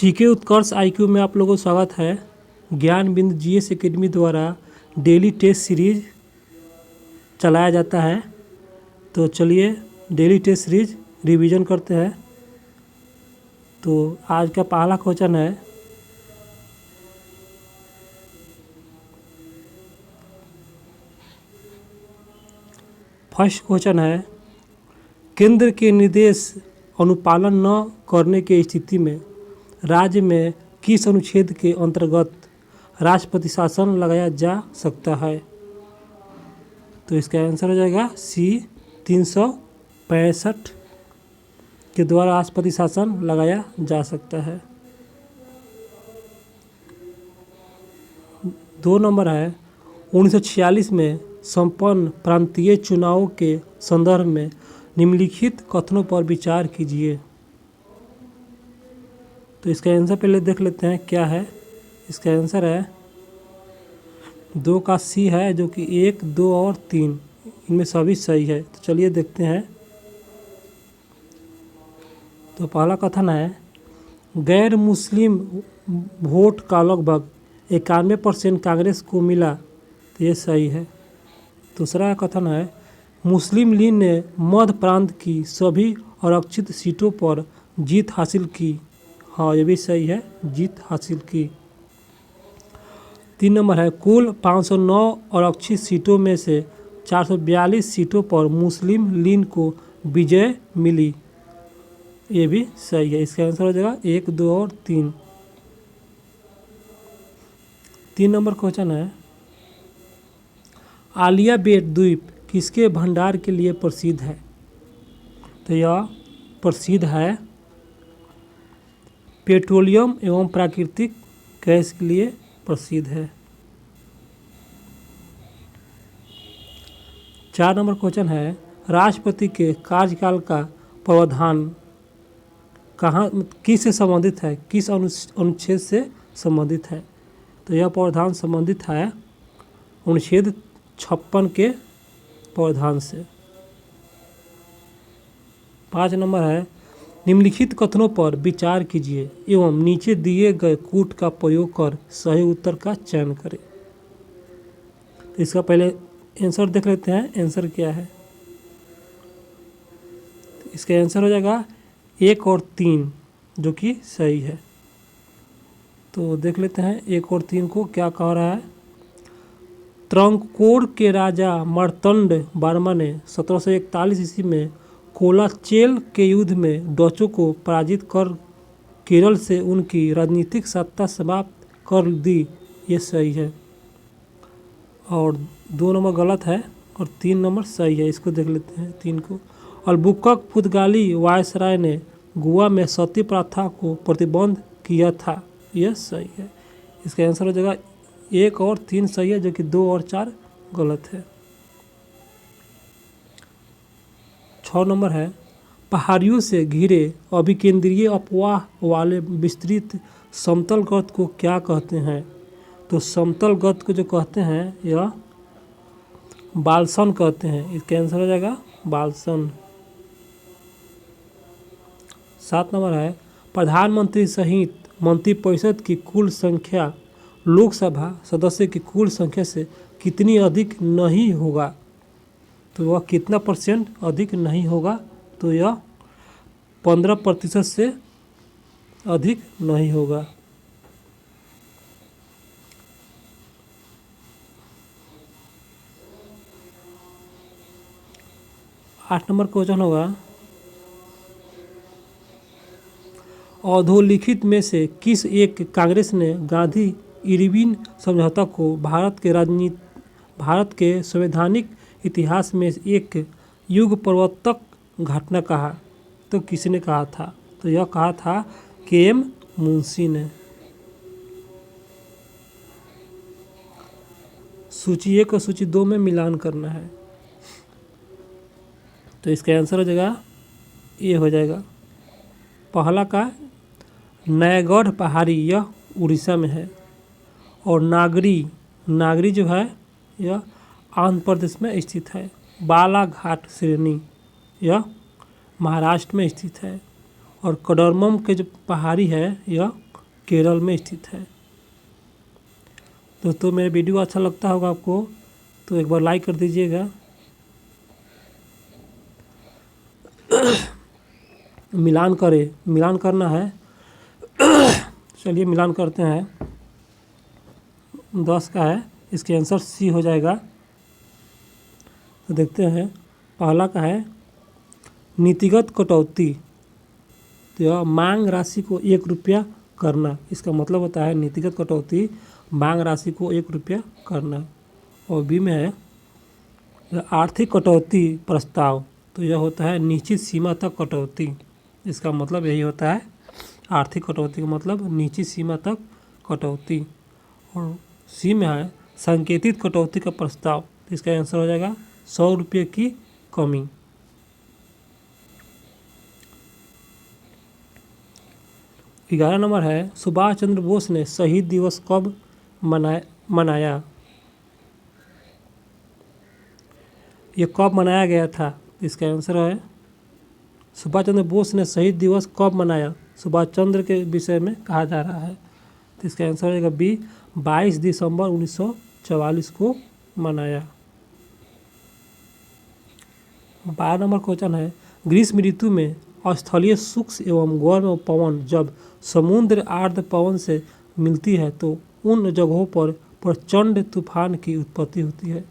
GK उत्कर्ष IQ में आप लोगों को स्वागत है। ज्ञान बिंद जीएस एकेडमी द्वारा डेली टेस्ट सीरीज चलाया जाता है। तो चलिए डेली टेस्ट सीरीज रिवीजन करते हैं। तो आज का पहला क्वेश्चन है, फर्स्ट क्वेश्चन है, केंद्र के निर्देश अनुपालन न करने की स्थिति में राज्य में किस अनुच्छेद के अंतर्गत राष्ट्रपति शासन लगाया जा सकता है? तो इसका आंसर हो जाएगा सी 365 के द्वारा राष्ट्रपति शासन लगाया जा सकता है। 2 नंबर है, 1946 में संपन्न प्रांतीय चुनावों के संदर्भ में निम्नलिखित कथनों पर विचार कीजिए। तो इसका आंसर पहले देख लेते हैं क्या है। इसका आंसर है 2 का सी है, जो कि 1, 2 और 3 इनमें सभी सही है। तो चलिए देखते हैं। तो पहला कथन है, गैर मुस्लिम वोट का लगभग 91% कांग्रेस को मिला। तो ये सही है। दूसरा कथन है, मुस्लिम लीग ने मध्य प्रांत की सभी आरक्षित सीटों पर जीत हासिल की। हाँ, ये भी सही है, जीत हासिल की। 3 नंबर है, कुल 509 आरक्षित सीटों में से 442 सीटों पर मुस्लिम लीग को विजय मिली। ये भी सही है। इसका आंसर हो जाएगा 1, 2 और 3। 3 नंबर क्वेश्चन है, आलिया बेट द्वीप किसके भंडार के लिए प्रसिद्ध है? तो यह प्रसिद्ध है पेट्रोलियम एवं प्राकृतिक गैस के लिए प्रसिद्ध है। 4 नंबर क्वेश्चन है, राष्ट्रपति के कार्यकाल का प्रावधान किस से संबंधित है, किस अनुच्छेद से संबंधित है? तो यह प्रावधान संबंधित है अनुच्छेद 56 के प्रावधान से। 5 नंबर है, निम्नलिखित कथनों पर विचार कीजिए एवं नीचे दिए गए कूट का प्रयोग कर सही उत्तर का चयन करें। तो इसका पहले आंसर देख लेते हैं, आंसर क्या है। तो इसका आंसर हो जाएगा 1 और 3, जो कि सही है। तो देख लेते हैं 1 और 3 को क्या कह रहा है। त्रावणकोर के राजा मार्तंड वर्मा ने 1741 ईस्वी में कोलाचेल के युद्ध में डचों को पराजित कर केरल से उनकी राजनीतिक सत्ता समाप्त कर दी। ये सही है। और 2 नंबर गलत है और 3 नंबर सही है। इसको देख लेते हैं 3 को। अल्बुकर्क पुर्तगाली वायसराय ने गोवा में सती प्रथा को प्रतिबंध किया था। यह सही है। इसका आंसर हो जाएगा 1 और 3 सही है, जो कि 2 और 4 गलत है। 6 नंबर है, पहाड़ियों से घिरे अभिकेंद्रीय अपवाह वाले विस्तृत समतल गर्त को क्या कहते हैं? तो समतल गर्त को जो कहते हैं यह बाल्सन कहते हैं। इसका आंसर हो जाएगा बाल्सन। 7 नंबर है, प्रधानमंत्री सहित मंत्रिपरिषद की कुल संख्या लोकसभा सदस्य की कुल संख्या से कितनी अधिक नहीं होगा? तो वह कितना % अधिक नहीं होगा? तो यह 15% से अधिक नहीं होगा। आठ नंबर क्वेश्चन होगा, अधोलिखित में से किस एक कांग्रेस ने गांधी इरविन समझौता को भारत के संवैधानिक इतिहास में एक युग प्रवर्तक घटना कहा? तो किसने कहा था? तो यह कहा था KM मुंशी ने। सूची 1 और सूची 2 में मिलान करना है। तो इसका आंसर हो जाएगा, ये हो जाएगा पहला का नयगढ़ पहाड़ी, यह उड़ीसा में है। और नागरी जो है यह आंध्र प्रदेश में स्थित है। बालाघाट श्रेणी यह महाराष्ट्र में स्थित है। और कोडरमम के जो पहाड़ी है यह केरल में स्थित है। दोस्तों मेरा वीडियो अच्छा लगता होगा आपको तो एक बार लाइक कर दीजिएगा। मिलान करें, मिलान करना है। चलिए मिलान करते हैं। 10 का है, इसके आंसर सी हो जाएगा। तो देखते हैं, पहला का है नीतिगत कटौती, तो यह मांग राशि को 1 रुपया करना। इसका मतलब होता है नीतिगत कटौती मांग राशि को 1 रुपया करना। और बी में है आर्थिक कटौती प्रस्ताव, तो यह होता है निश्चित सीमा तक कटौती। इसका मतलब यही होता है, आर्थिक कटौती का मतलब निश्चित सीमा तक कटौती। और सी में है संकेतित कटौती का प्रस्ताव, तो इसका आंसर हो जाएगा 100 रुपये की कमी। ग्यारह नंबर है सुभाष चंद्र बोस ने शहीद दिवस कब मनाया? ये कब मनाया गया था? इसका आंसर है सुभाष चंद्र बोस ने शहीद दिवस कब मनाया? सुभाष चंद्र के विषय में कहा जा रहा है, तो इसका आंसर हो जाएगा बी 22 दिसंबर 1944 को मनाया। 12 नंबर क्वेश्चन है ग्रीष्म ऋतु में स्थलीय शुष्क एवं गर्म पवन जब समुद्र आर्द्र पवन से मिलती है तो उन जगहों पर प्रचंड तूफान की उत्पत्ति होती है।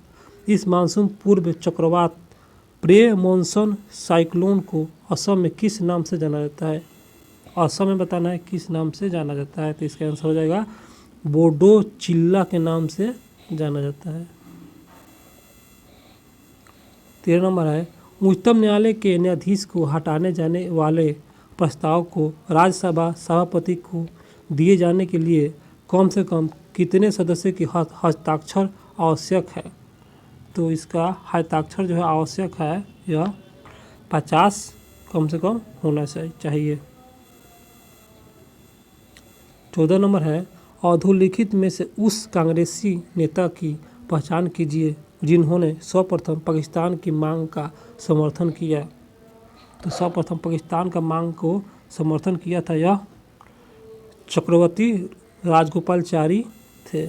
इस मानसून पूर्व चक्रवात प्रे मानसून साइक्लोन को असम में किस नाम से जाना जाता है? असम में बताना है किस नाम से जाना जाता है, तो इसका आंसर हो जाएगा बोडो चिल्ला के नाम से जाना जाता है। 13 नंबर है उच्चतम न्यायालय के न्यायाधीश को हटाने जाने वाले प्रस्ताव को राज्यसभा सभापति को दिए जाने के लिए कम से कम कितने सदस्य की हस्ताक्षर आवश्यक है? तो इसका हस्ताक्षर जो है आवश्यक है, यह 50 कम से कम होना चाहिए। 14 नंबर है अधोलिखित में से उस कांग्रेसी नेता की पहचान कीजिए जिन्होंने सर्वप्रथम पाकिस्तान की मांग का समर्थन किया। तो सर्वप्रथम पाकिस्तान का मांग को समर्थन किया था, यह चक्रवर्ती राजगोपालचारी थे।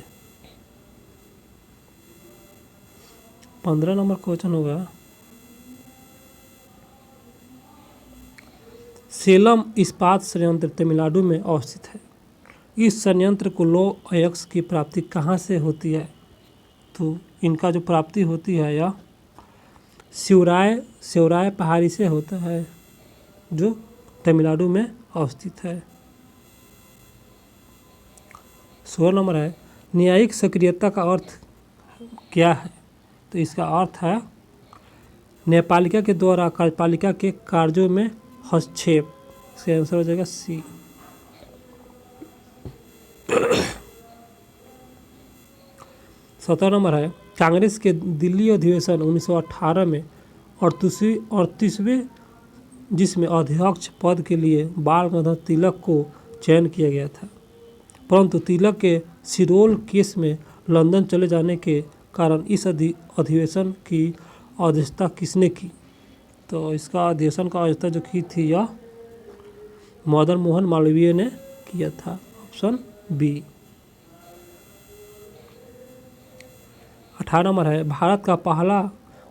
15 नंबर क्वेश्चन होगा सेलम इस्पात संयंत्र तमिलनाडु में अवस्थित है। इस संयंत्र को लौह अयस्क की प्राप्ति कहाँ से होती है? तो इनका जो प्राप्ति होती है यह शिवराय पहाड़ी से होता है जो तमिलनाडु में अवस्थित है। 16 नंबर है न्यायिक सक्रियता का अर्थ क्या है? तो इसका अर्थ है न्यायपालिका के द्वारा कार्यपालिका के कार्यों में हस्तक्षेप। इसका आंसर हो जाएगा सी। 17 नंबर है कांग्रेस के दिल्ली अधिवेशन 1918 में 38वें जिसमें अध्यक्ष पद के लिए बाल गंगाधर तिलक को चयन किया गया था, परंतु तिलक के सिरोल केस में लंदन चले जाने के कारण इस अधिवेशन की अध्यक्षता किसने की? तो इसका अधिवेशन का अध्यक्षता जो की थी यह मदन मोहन मालवीय ने किया था। Option B. 18 नंबर है भारत का पहला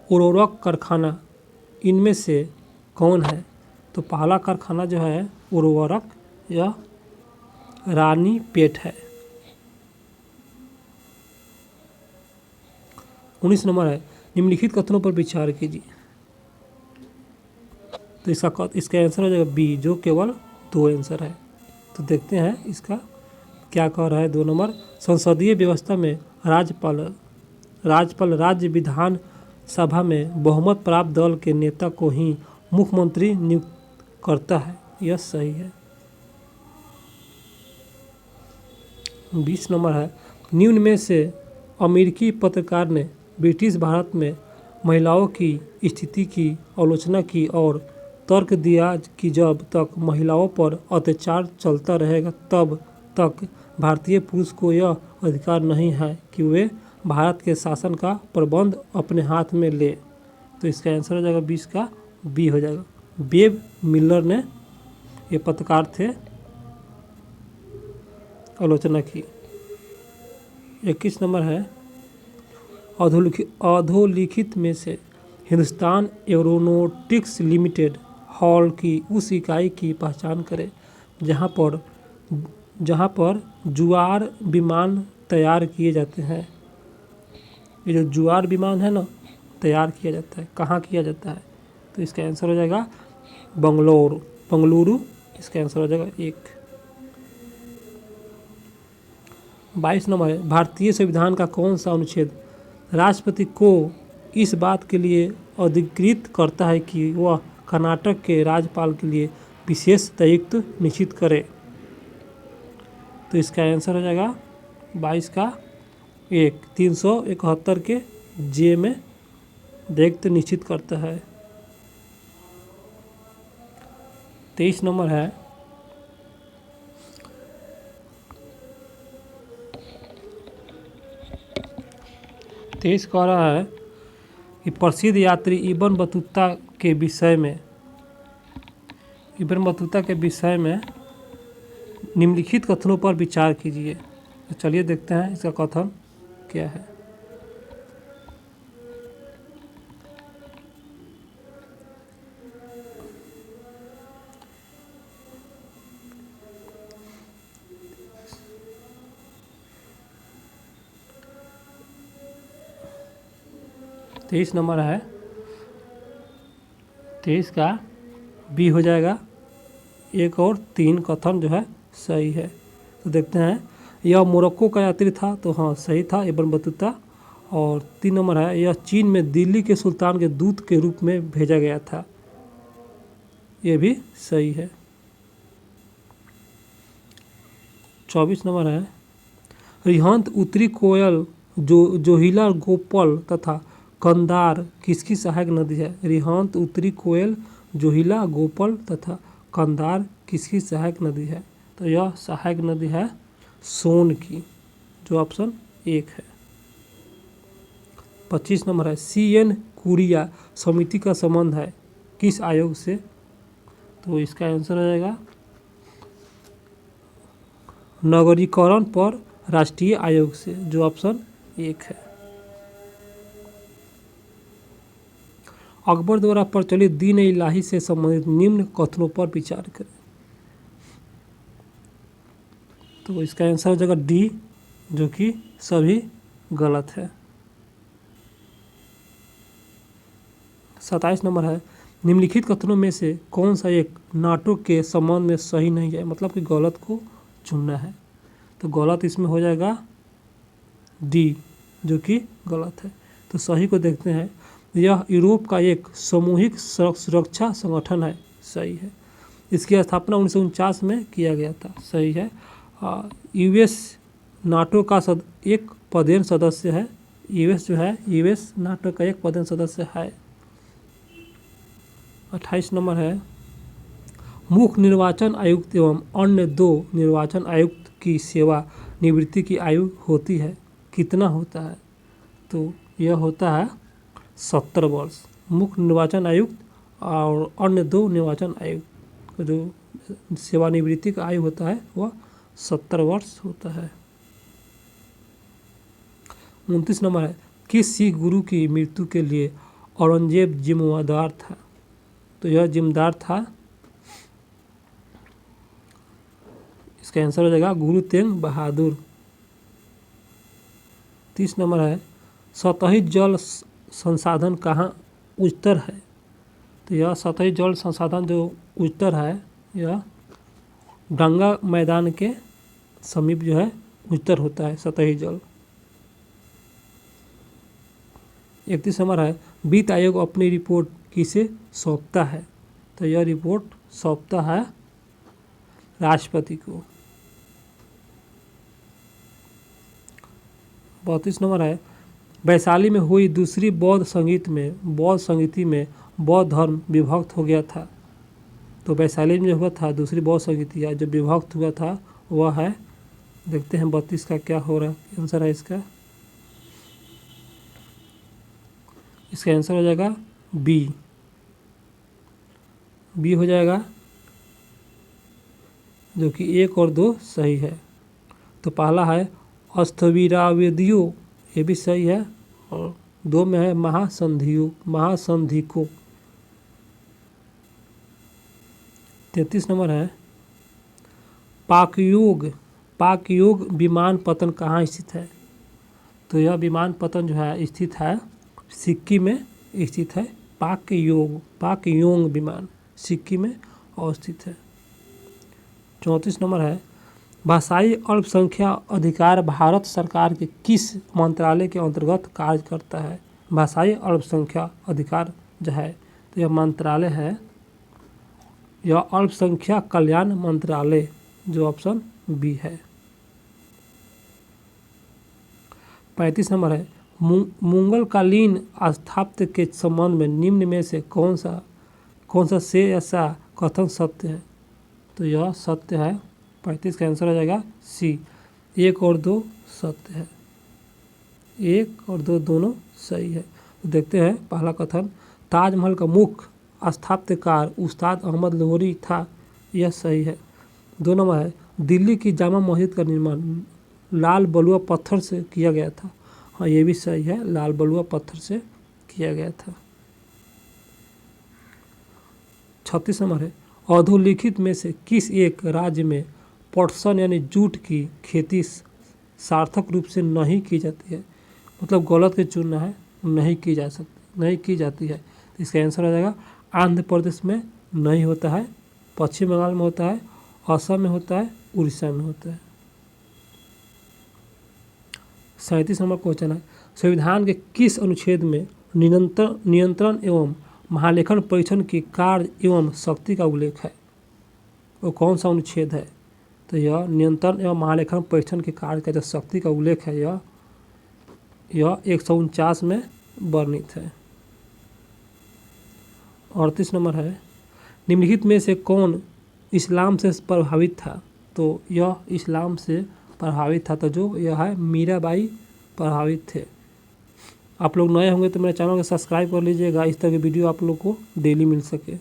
उर्वरक कारखाना इनमें से कौन है? तो पहला कारखाना जो है उर्वरक यह रानीपेट है। 19 नंबर है निम्नलिखित कथनों पर विचार कीजिए। तो इसका आंसर हो जाएगा बी जो केवल 2 आंसर है। तो देखते हैं इसका क्या कह रहा है। 2 नंबर संसदीय व्यवस्था में राज्यपाल राज्य विधान सभा में बहुमत प्राप्त दल के नेता को ही मुख्यमंत्री नियुक्त करता है, यह सही है। 20 नंबर है निम्न में से अमेरिकी पत्रकार ने ब्रिटिश भारत में महिलाओं की स्थिति की आलोचना की और तर्क दिया कि जब तक महिलाओं पर अत्याचार चलता रहेगा तब तक भारतीय पुरुष को यह अधिकार नहीं है कि वे भारत के शासन का प्रबंध अपने हाथ में ले। तो इसका आंसर हो जाएगा 20 का बी हो जाएगा। वेब मिलर ने ये पत्रकार थे। आलोचना की। 21 नंबर है अधोलिखित में से हिंदुस्तान एरोनॉटिक्स लिमिटेड हॉल की उस इकाई की पहचान करें जहां पर जुआर विमान तैयार किए जाते हैं। ये जो जुआर विमान है ना, तैयार किया जाता है, कहाँ किया जाता है? तो इसका आंसर हो जाएगा बंगलुरु। इसका आंसर हो जाएगा 1। 22 नंबर है भारतीय संविधान का कौन सा अनुच्छेद राष्ट्रपति को इस बात के लिए अधिकृत करता है कि वह कर्नाटक के राज्यपाल के लिए विशेष दायित्व निश्चित करे? तो इसका आंसर हो जाएगा 22 का 1, 371 के जे में दायित्व निश्चित करता है। 23 नंबर है कह रहा है कि प्रसिद्ध यात्री इब्न बतूता के विषय में निम्नलिखित कथनों पर विचार कीजिए। तो चलिए देखते हैं इसका कथन क्या है। तेईस नंबर है 23 का बी हो जाएगा। 1 और 3 कथन जो है सही है। तो देखते हैं यह मोरक्को का यात्री था, तो हाँ सही था इब्न बतूता। और 3 नंबर है यह चीन में दिल्ली के सुल्तान के दूत के रूप में भेजा गया था, ये भी सही है। 24 नंबर है रिहंत उत्तरी कोयल जोहिला गोपल तथा कंदार किसकी सहायक नदी है? रिहंत उत्तरी कोयल जोहिला गोपल तथा कंदार किसकी सहायक नदी है? तो यह सहायक नदी है सोन की, जो ऑप्शन 1 है। 25 नंबर है CN कुरिया समिति का संबंध है किस आयोग से? तो इसका आंसर हो जाएगा नगरीकरण पर राष्ट्रीय आयोग से, जो ऑप्शन 1 है। अकबर द्वारा प्रचलित दीन इलाही से संबंधित निम्न कथनों पर विचार करें। तो इसका आंसर हो जाएगा डी, जो कि सभी गलत है। 27 नंबर है निम्नलिखित कथनों में से कौन सा एक नाटो के संबंध में सही नहीं है? मतलब कि गलत को चुनना है। तो गलत इसमें हो जाएगा डी, जो कि गलत है। तो सही को देखते हैं, यह यूरोप का एक सामूहिक सुरक्षा संगठन है, सही है। इसकी स्थापना 1949 में किया गया था, सही है। यूएस नाटो का एक पदेन सदस्य है। यूएस जो है यूएस नाटो का एक पदेन सदस्य है। 28 नंबर है मुख्य निर्वाचन आयुक्त एवं अन्य 2 निर्वाचन आयुक्त की सेवा निवृत्ति की आयु होती है, कितना होता है? तो यह होता है 70 वर्ष। मुख्य निर्वाचन आयुक्त और अन्य 2 निर्वाचन आयुक्त का जो सेवानिवृत्ति का आयु होता है वह 70 वर्ष होता है। 29 नंबर है किस सिख गुरु की मृत्यु के लिए औरंगजेब जिम्मेदार था? तो यह जिम्मेदार था, इसका आंसर हो जाएगा गुरु तेग बहादुर। 30 नंबर है सतही जल संसाधन कहाँ उच्चतर है? तो यह सतही जल संसाधन जो उच्चतर है यह गंगा मैदान के समीप जो है उच्चतर होता है सतही जल। 31 नंबर है वित्त आयोग अपनी रिपोर्ट किसे सौंपता है? तो यह रिपोर्ट सौंपता है राष्ट्रपति को। 32 नंबर है वैशाली में हुई दूसरी बौद्ध संगीति में बौद्ध धर्म विभक्त हो गया था। तो वैशाली में जो हुआ था दूसरी बौद्ध संगीति जो विभक्त हुआ था वह है, देखते हैं 32 का क्या हो रहा है आंसर है इसका। इसका आंसर हो जाएगा बी हो जाएगा, जो कि 1 और 2 सही है। तो पहला है अस्थविरावेदियो, ये भी सही है। और 2 में है महासंधिको। 33 नंबर है पाकयोग विमान पतन कहाँ स्थित है? तो यह विमान पतन जो है स्थित है सिक्किम में स्थित है। पाकयोंग विमान सिक्किम में अवस्थित है। 34 नंबर है भाषाई अल्पसंख्यक अधिकार भारत सरकार के किस मंत्रालय के अंतर्गत कार्य करता है? भाषाई अल्पसंख्यक अधिकार जो है तो यह मंत्रालय है, यह अल्पसंख्यक कल्याण मंत्रालय, जो ऑप्शन बी है। 35 नंबर है मुगलकालीन स्थापत्य के संबंध में निम्न में से कौन सा से ऐसा कथन सत्य है? तो यह सत्य है। 35 का आंसर हो जाएगा सी, 1 और 2 सत्य है। 1 और 2 दोनों सही है। तो देखते हैं पहला कथन, ताजमहल का मुख्य स्थापत्यकार उस्ताद अहमद लोहरी था, यह सही है। 2 नंबर है दिल्ली की जामा मस्जिद का निर्माण लाल बलुआ पत्थर से किया गया था, हाँ ये भी सही है, लाल बलुआ पत्थर से किया गया था। 36 नंबर है अधोलिखित में से किस एक राज्य में पटसन यानी जूट की खेती सार्थक रूप से नहीं की जाती है? मतलब गलत के चुनना है, नहीं की जाती है। तो इसका आंसर हो जाएगा आंध्र प्रदेश में नहीं होता है, पश्चिम बंगाल में होता है, असम में होता है, उड़ीसा में होता है। 37 नंबर क्वेश्चन है संविधान के किस अनुच्छेद में नियंत्रण एवं महालेखन परीक्षण की कार्य एवं शक्ति का उल्लेख है? वो कौन सा अनुच्छेद है? तो यह नियंत्रण एवं महालेखन परीक्षण के कार्य का जो शक्ति का उल्लेख है यह 149 में वर्णित है। 38 नंबर है निम्नलिखित में से कौन इस्लाम से प्रभावित था? तो यह इस्लाम से प्रभावित था, तो जो यह है मीराबाई प्रभावित थे। आप लोग नए होंगे तो मेरे चैनल को सब्सक्राइब कर लीजिएगा, इस तरह की वीडियो आप लोग को डेली मिल सके।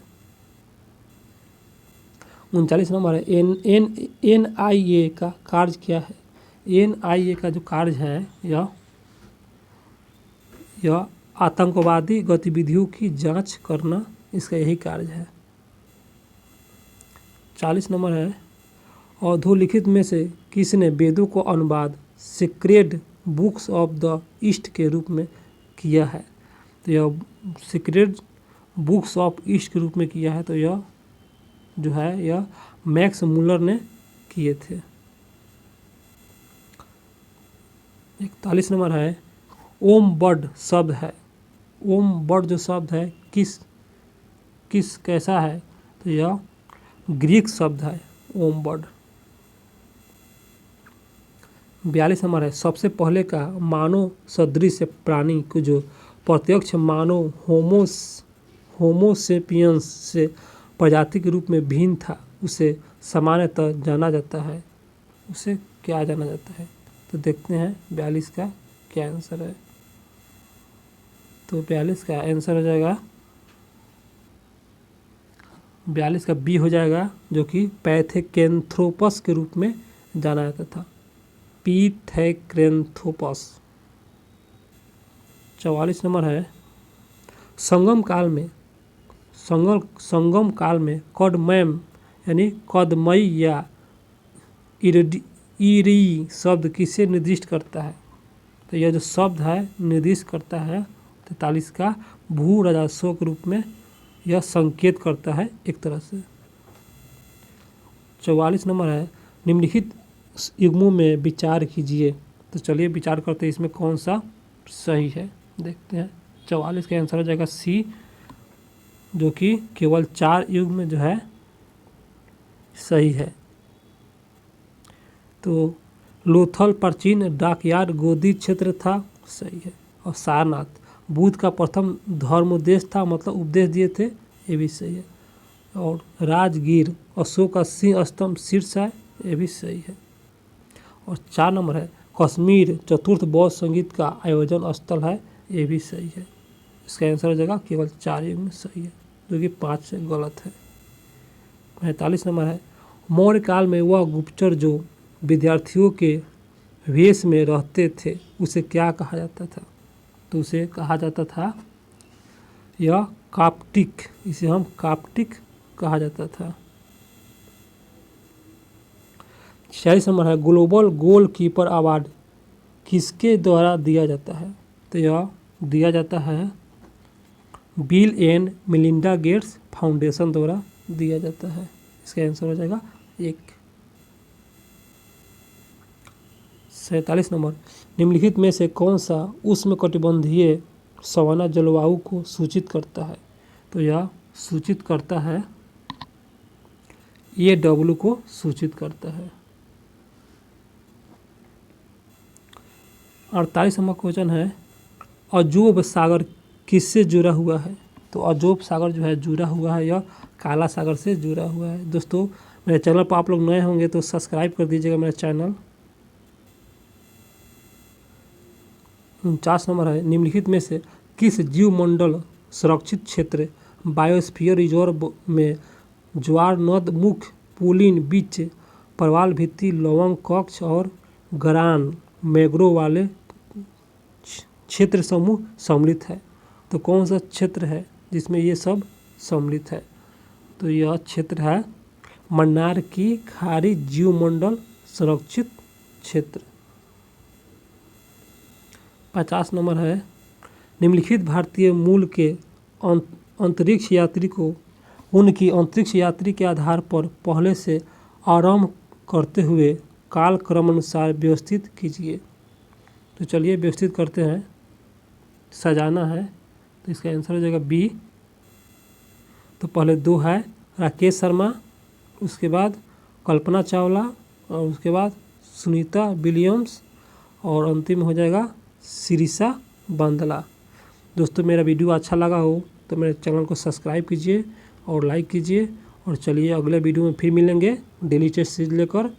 39 नंबर है NIA का कार्य क्या है? NIA का जो कार्य है यह आतंकवादी गतिविधियों की जांच करना, इसका यही कार्य है। 40 नंबर है अधोलिखित में से किसने वेदों को अनुवाद secret books of the east के रूप में किया है? तो यह सीक्रेट बुक्स ऑफ ईस्ट के रूप में किया है, तो यह जो है यह मैक्स मुलर ने किए थे। 41 नंबर है ओम बर्ड शब्द है, ओम बर्ड जो शब्द है किस कैसा है? तो यह ग्रीक शब्द है ओम बर्ड। 42 नंबर है सबसे पहले का मानव सदृश प्राणी को जो प्रत्यक्ष मानव होमोसेपियंस से प्रजाति के रूप में भिन्न था, उसे सामान्यतः जाना जाता है, उसे क्या जाना जाता है? तो देखते हैं 42 का क्या आंसर है। तो 42 का आंसर हो जाएगा 42 का बी हो जाएगा, जो कि पैथेकेंथ्रोपस के रूप में जाना जाता था, पीथेकेंथ्रोपस। 44 नंबर है संगम काल में कदमैम यानी कदमई या इरी शब्द किसे निर्दिष्ट करता है? तो यह जो शब्द है निर्दिष्ट करता है 43 का भू राजस्व के रूप में यह संकेत करता है एक तरह से। 44 नंबर है निम्नलिखित युग्मों में विचार कीजिए। तो चलिए विचार करते हैं इसमें कौन सा सही है, देखते हैं। 44 का आंसर हो जाएगा सी, जो कि केवल 4 युग में जो है सही है। तो लोथल प्राचीन डाकयार्ड गोदी क्षेत्र था, सही है। और सारनाथ बुद्ध का प्रथम धर्मोपदेश था, मतलब उपदेश दिए थे, ये भी सही है। और राजगीर अशोक का सिंह स्तंभ शीर्ष है, ये भी सही है। और 4 नंबर है कश्मीर चतुर्थ बौद्ध संगीत का आयोजन स्थल है, ये भी सही है। इसका आंसर हो जाएगा केवल 4 युग में सही है, जो कि 5 से गलत है। 45 नंबर है मौर्य काल में वह गुप्तचर जो विद्यार्थियों के वेश में रहते थे उसे क्या कहा जाता था? तो उसे कहा जाता था यह काप्टिक, इसे हम काप्टिक कहा जाता था। 46 नंबर है ग्लोबल गोलकीपर अवार्ड किसके द्वारा दिया जाता है? तो यह दिया जाता है bill and Melinda Gates foundation द्वारा दिया जाता है। इसका आंसर हो जाएगा 1। 47 नंबर निम्नलिखित में से कौन सा उष्णकटिबंधीय सवाना जलवायु को सूचित करता है? तो यह सूचित करता है AW को सूचित करता है। 48 नंबर क्वेश्चन है अजोब सागर किससे जुड़ा हुआ है? तो अजोब सागर जो है जुड़ा हुआ है यह काला सागर से जुड़ा हुआ है। दोस्तों मेरे चैनल पर आप लोग नए होंगे तो सब्सक्राइब कर दीजिएगा मेरा चैनल। 49 नंबर है निम्नलिखित में से किस जीवमंडल संरक्षित क्षेत्र बायोस्फीयर रिजर्व में ज्वार नद मुख पुलिन बीच प्रवाल भित्ति लवंग कक्ष और गरान मैंग्रोव वाले क्षेत्र समूह सम्मिलित है? तो कौन सा क्षेत्र है जिसमें ये सब सम्मिलित है? तो यह क्षेत्र है मन्नार की खाड़ी जीवमंडल संरक्षित क्षेत्र। 50 नंबर है निम्नलिखित भारतीय मूल के अंतरिक्ष यात्री को उनकी अंतरिक्ष यात्री के आधार पर पहले से आरंभ करते हुए कालक्रमानुसार व्यवस्थित कीजिए। तो चलिए व्यवस्थित करते हैं, सजाना है। तो इसका आंसर हो जाएगा B। तो पहले 2 है राकेश शर्मा, उसके बाद कल्पना चावला और उसके बाद सुनीता विलियम्स और अंतिम हो जाएगा शिरीषा बांदला। दोस्तों मेरा वीडियो अच्छा लगा हो तो मेरे चैनल को सब्सक्राइब कीजिए और लाइक कीजिए। और चलिए अगले वीडियो में फिर मिलेंगे डेली टेस्ट सीरीज लेकर।